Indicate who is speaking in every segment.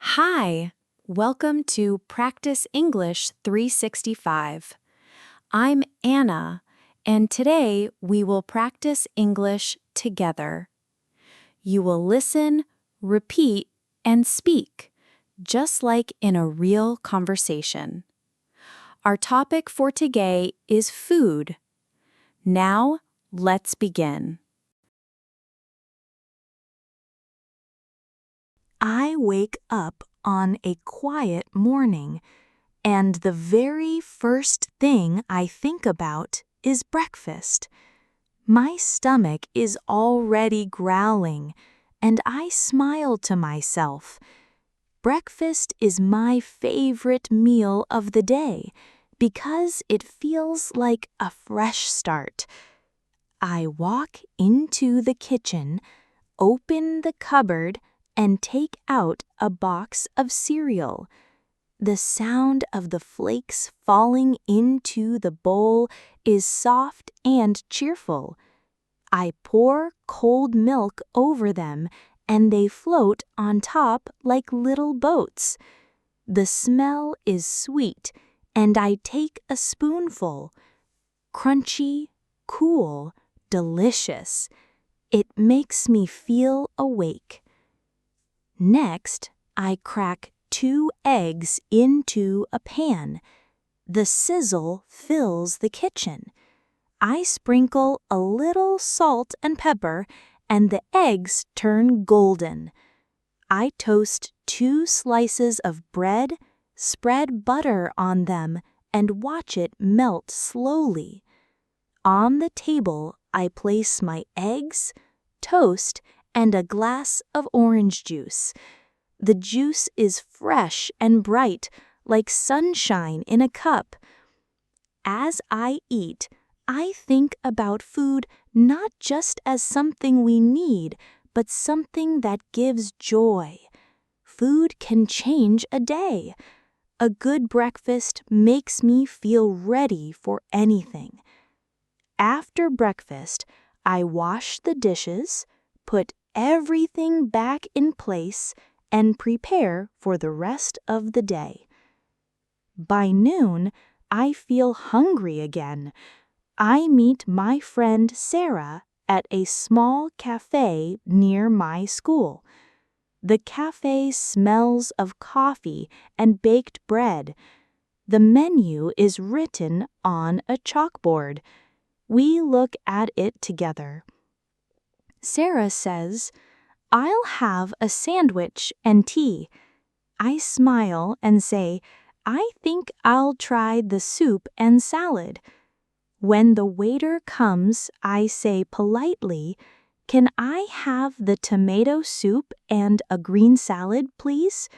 Speaker 1: Hi, welcome to Practice English 365. I'm Anna, and today we will practice English together. You will listen, repeat, and speak, just like in a real conversation. Our topic for today is food. Now, let's begin. I wake up on a quiet morning, and the very first thing I think about is breakfast. My stomach is already growling, and I smile to myself. Breakfast is my favorite meal of the day because it feels like a fresh start. I walk into the kitchen, open the cupboard, and take out a box of cereal. The sound of the flakes falling into the bowl is soft and cheerful. I pour cold milk over them, and they float on top like little boats. The smell is sweet, and I take a spoonful. Crunchy, cool, delicious. It makes me feel awake. Next, I crack 2 eggs into a pan. The sizzle fills the kitchen. I sprinkle a little salt and pepper, and the eggs turn golden. I toast 2 slices of bread, spread butter on them, and watch it melt slowly. On the table, I place my eggs, toast, and a glass of orange juice. The juice is fresh and bright, like sunshine in a cup. As I eat, I think about food not just as something we need, but something that gives joy. Food can change a day. A good breakfast makes me feel ready for anything. After breakfast, I wash the dishes, put everything back in place, and prepare for the rest of the day. By noon, I feel hungry again. I meet my friend Sarah at a small café near my school. The café smells of coffee and baked bread. The menu is written on a chalkboard. We look at it together. Sarah says, "I'll have a sandwich and tea." I smile and say, "I think I'll try the soup and salad." When the waiter comes, I say politely, "Can I have the tomato soup and a green salad, please?"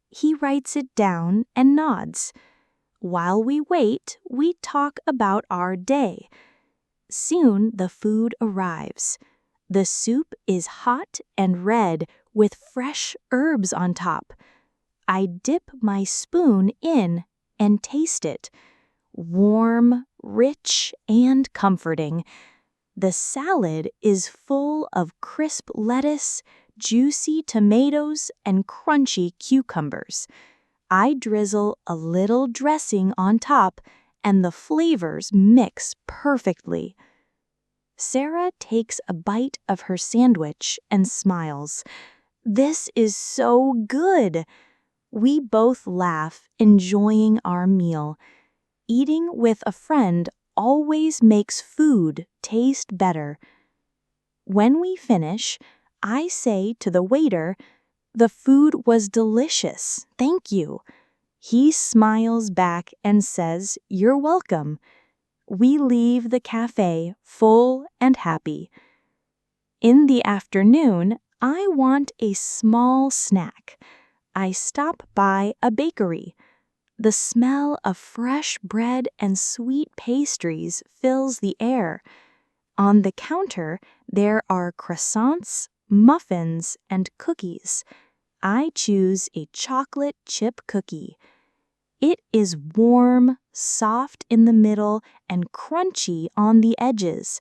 Speaker 1: He writes it down and nods. While we wait, we talk about our day. Soon the food arrives. The soup is hot and red with fresh herbs on top. I dip my spoon in and taste it. Warm, rich, and comforting. The salad is full of crisp lettuce, juicy tomatoes, and crunchy cucumbers. I drizzle a little dressing on top, and the flavors mix perfectly. Sarah takes a bite of her sandwich and smiles. "This is so good!" We both laugh, enjoying our meal. Eating with a friend always makes food taste better. When we finish, I say to the waiter, "The food was delicious, thank you." He smiles back and says, "You're welcome." We leave the cafe full and happy. In the afternoon, I want a small snack. I stop by a bakery. The smell of fresh bread and sweet pastries fills the air. On the counter, there are croissants, muffins, and cookies. I choose a chocolate chip cookie. It is warm, soft in the middle, and crunchy on the edges.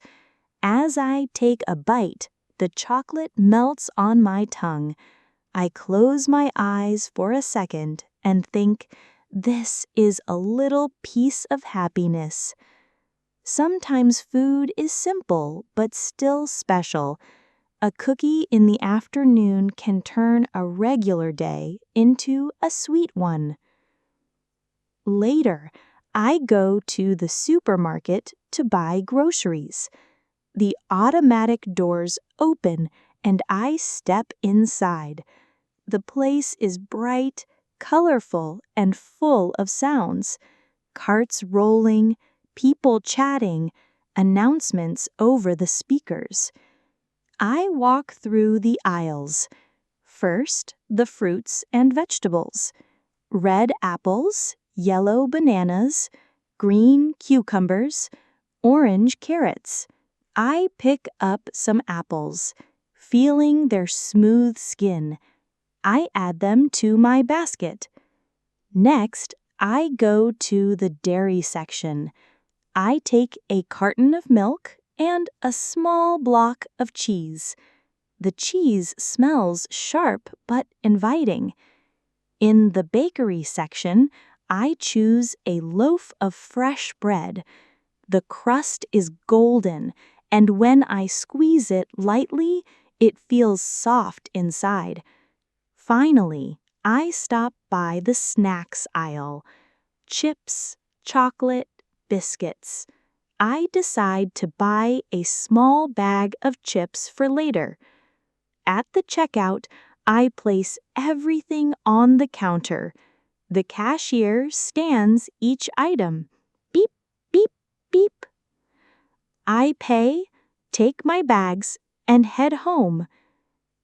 Speaker 1: As I take a bite, the chocolate melts on my tongue. I close my eyes for a second and think, this is a little piece of happiness. Sometimes food is simple but still special. A cookie in the afternoon can turn a regular day into a sweet one. Later, I go to the supermarket to buy groceries. The automatic doors open and I step inside. The place is bright, colorful, and full of sounds. Carts rolling, people chatting, announcements over the speakers. I walk through the aisles. First, the fruits and vegetables. Red apples, yellow bananas, green cucumbers, orange carrots. I pick up some apples, feeling their smooth skin. I add them to my basket. Next, I go to the dairy section. I take a carton of milk and a small block of cheese. The cheese smells sharp but inviting. In the bakery section, I choose a loaf of fresh bread. The crust is golden, and when I squeeze it lightly, it feels soft inside. Finally, I stop by the snacks aisle. Chips, chocolate, biscuits. I decide to buy a small bag of chips for later. At the checkout, I place everything on the counter. The cashier scans each item. Beep, beep, beep. I pay, take my bags, and head home.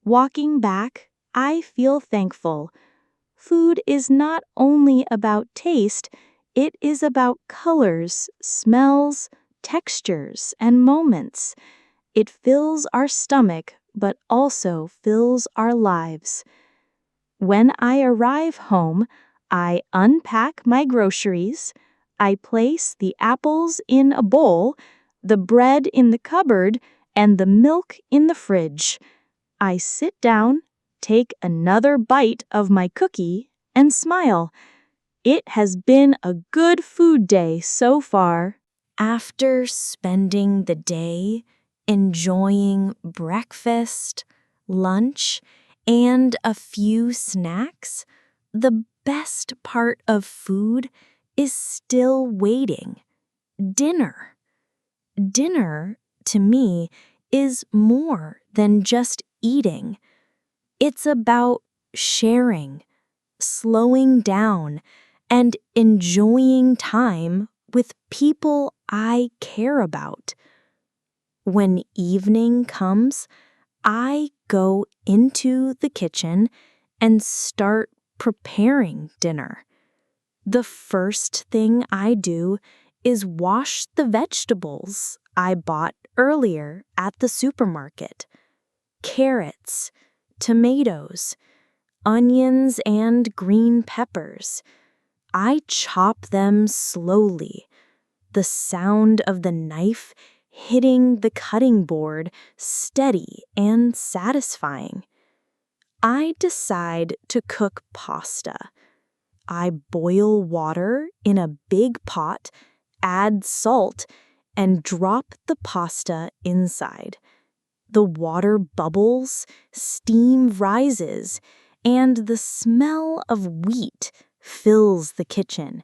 Speaker 1: Walking back, I feel thankful. Food is not only about taste, it is about colors, smells, textures, and moments. It fills our stomach, but also fills our lives. When I arrive home, I unpack my groceries. I place the apples in a bowl, the bread in the cupboard, and the milk in the fridge. I sit down, take another bite of my cookie, and smile. It has been a good food day so far. After spending the day enjoying breakfast, lunch, and a few snacks, the best part of food is still waiting. Dinner. Dinner, to me, is more than just eating. It's about sharing, slowing down, and enjoying time with people I care about. When evening comes, I go into the kitchen and start preparing dinner. The first thing I do is wash the vegetables I bought earlier at the supermarket. Carrots, tomatoes, onions, and green peppers. I chop them slowly. The sound of the knife hitting the cutting board steady and satisfying. I decide to cook pasta. I boil water in a big pot, add salt, and drop the pasta inside. The water bubbles, steam rises, and the smell of wheat fills the kitchen.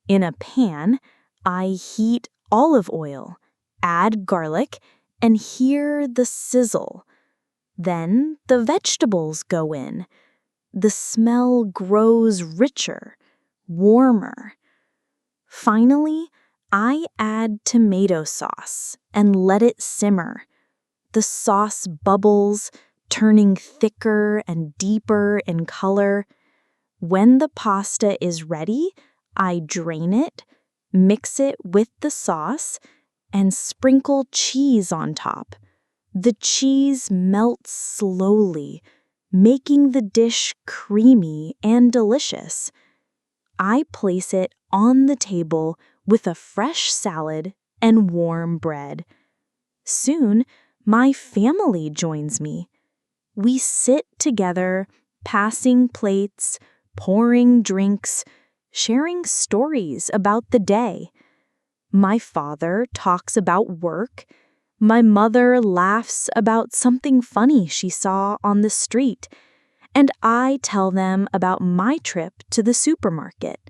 Speaker 1: In a pan, I heat olive oil, add garlic, and hear the sizzle. Then the vegetables go in. The smell grows richer, warmer. Finally, I add tomato sauce and let it simmer. The sauce bubbles, turning thicker and deeper in color. When the pasta is ready, I drain it, mix it with the sauce, and sprinkle cheese on top. The cheese melts slowly, making the dish creamy and delicious. I place it on the table with a fresh salad and warm bread. Soon, my family joins me. We sit together, passing plates, pouring drinks, sharing stories about the day. My father talks about work. My mother laughs about something funny she saw on the street, and I tell them about my trip to the supermarket.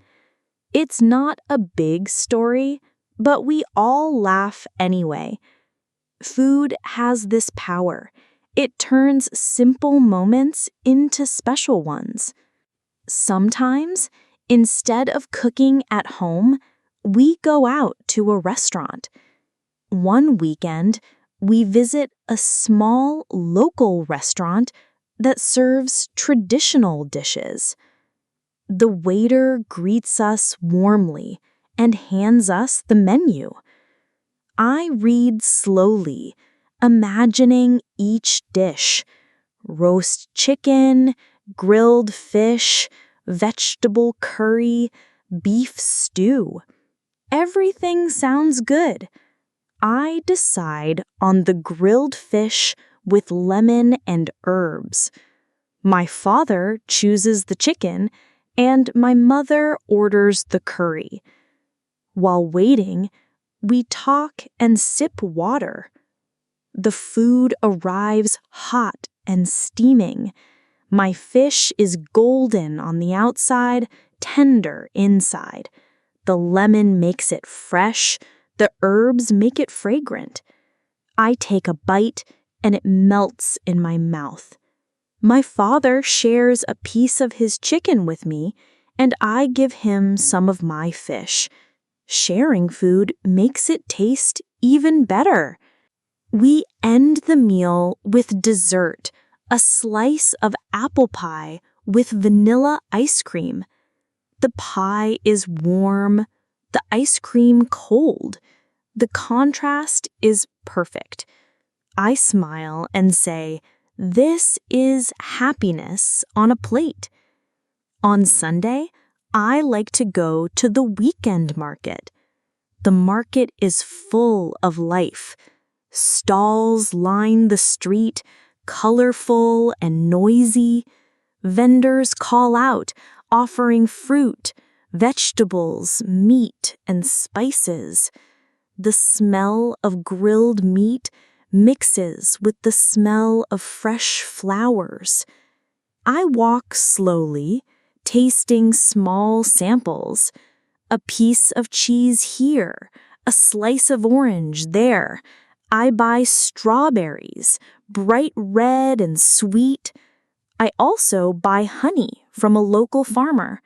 Speaker 1: It's not a big story, but we all laugh anyway. Food has this power. It turns simple moments into special ones. Sometimes, instead of cooking at home, we go out to a restaurant. One weekend, we visit a small local restaurant that serves traditional dishes. The waiter greets us warmly and hands us the menu. I read slowly, imagining each dish: roast chicken, grilled fish, vegetable curry, beef stew. Everything sounds good. I decide on the grilled fish with lemon and herbs. My father chooses the chicken, and my mother orders the curry. While waiting, we talk and sip water. The food arrives hot and steaming. My fish is golden on the outside, tender inside. The lemon makes it fresh. The herbs make it fragrant. I take a bite, and it melts in my mouth. My father shares a piece of his chicken with me, and I give him some of my fish. Sharing food makes it taste even better. We end the meal with dessert, a slice of apple pie with vanilla ice cream. The pie is warm, the ice cream cold. The contrast is perfect. I smile and say, "This is happiness on a plate." On Sunday, I like to go to the weekend market. The market is full of life. Stalls line the street, colorful and noisy. Vendors call out, offering fruit, vegetables, meat, and spices. The smell of grilled meat mixes with the smell of fresh flowers. I walk slowly, tasting small samples. A piece of cheese here, a slice of orange there. I buy strawberries, bright red and sweet. I also buy honey from a local farmer.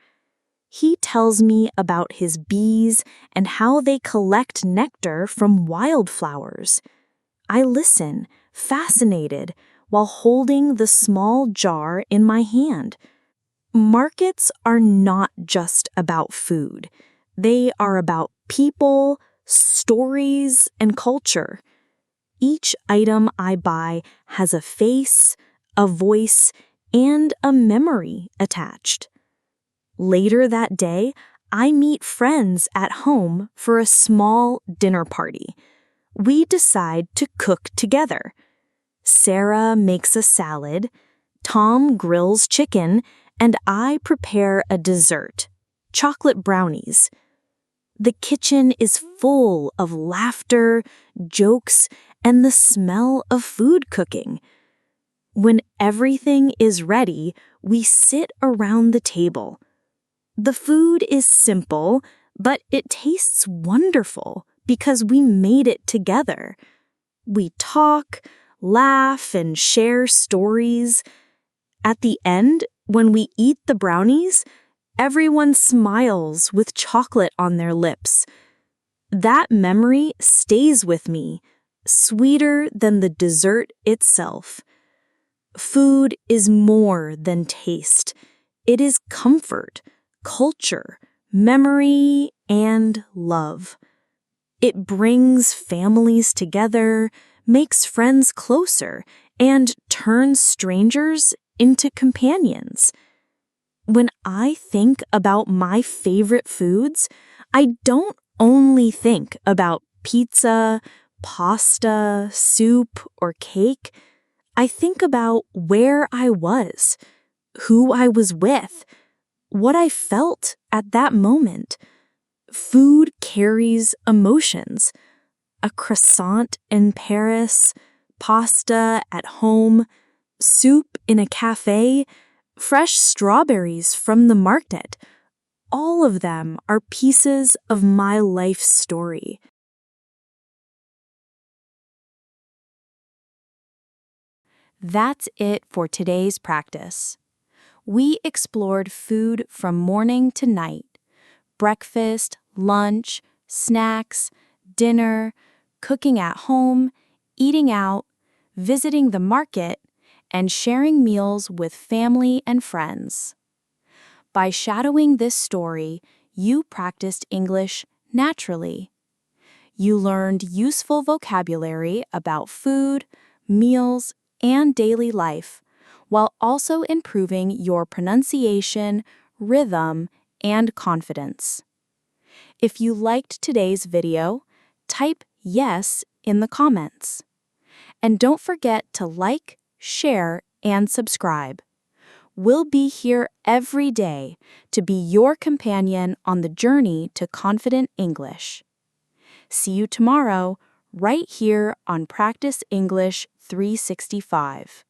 Speaker 1: He tells me about his bees and how they collect nectar from wildflowers. I listen, fascinated, while holding the small jar in my hand. Markets are not just about food. They are about people, stories, and culture. Each item I buy has a face, a voice, and a memory attached. Later that day, I meet friends at home for a small dinner party. We decide to cook together. Sarah makes a salad, Tom grills chicken, and I prepare a dessert, chocolate brownies. The kitchen is full of laughter, jokes, and the smell of food cooking. When everything is ready, we sit around the table. The food is simple, but it tastes wonderful because we made it together. We talk, laugh, and share stories. At the end, when we eat the brownies, everyone smiles with chocolate on their lips. That memory stays with me, sweeter than the dessert itself. Food is more than taste. It is comfort, culture, memory, and love. It brings families together, makes friends closer, and turns strangers into companions. When I think about my favorite foods, I don't only think about pizza, pasta, soup, or cake. I think about where I was, who I was with, what I felt at that moment. Food carries emotions. A croissant in Paris, pasta at home, soup in a cafe, fresh strawberries from the market. All of them are pieces of my life story. That's it for today's practice. We explored food from morning to night: breakfast, lunch, snacks, dinner, cooking at home, eating out, visiting the market, and sharing meals with family and friends. By shadowing this story, you practiced English naturally. You learned useful vocabulary about food, meals, and daily life, while also improving your pronunciation, rhythm, and confidence. If you liked today's video, type yes in the comments. And don't forget to like, share, and subscribe. We'll be here every day to be your companion on the journey to confident English. See you tomorrow, right here on Practice English 365.